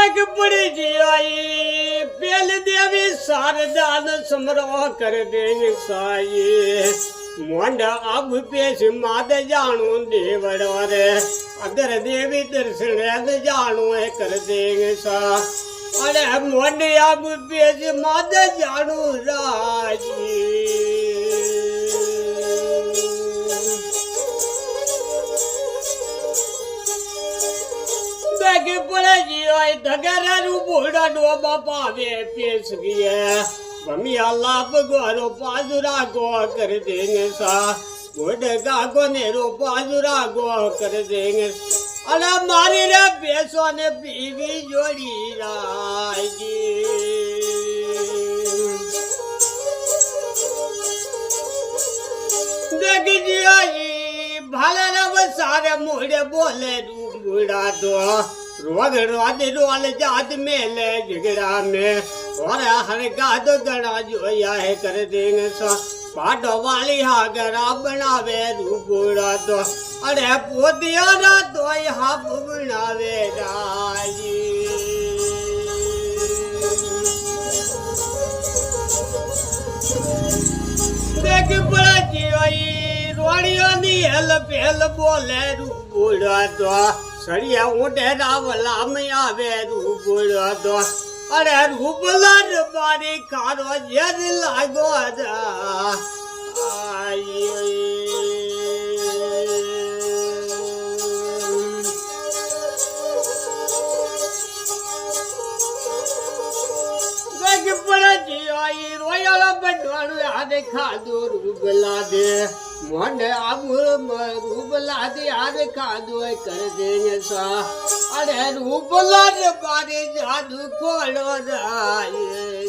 bag પડી જીવાઈ પેલ દેવી શારદાન સમરો કર દેવી સાઈ મોંડા આબ પેશ માદ જાણું દેવડો રે અગર દેવી દર્શન જાણું એ કર દેંગે સા અરે મોંડે આબ પેશ માદ જાણું રાજી કે પડે જીવાય ધગરાનું બોડા ડોબા પાવે પેશ ગયા મમ્મી અલ્લાહ ભગવાનો પાજુરા ગો કર દેંગે સા બોડ ગાગો ને રો પાજુરા ગો કર દેંગે અરે મારી રે પેસો ને પીવી જોડી રાજી દેખ જીવાઈ ભાલે રવ સારે મોડે બોલે રૂબડા તો रोग रोद रोल जात मेले झगड़ा में और हर गाद गड़ा जो है कर देंगे सो पाटो वाली हागरा बनावे रूबड़ा तो अरे पोतिया ना तो हाफ बनावे राजी देख पड़ा जीवाई रोड़ियों नी हेल पहल बोले रूबड़ा तो सरिया ऊँटे रावला में आवे रूबड़ा तो अरे रूबला बारी खारो जद लागो पड़ा जी आई रोयाला बंडवाणु आदे खादो रूबला दे मोंडे आबू रूबला दे आदे खादो कर देंगे सा अरे रूबला बारे जादू खोलो जाए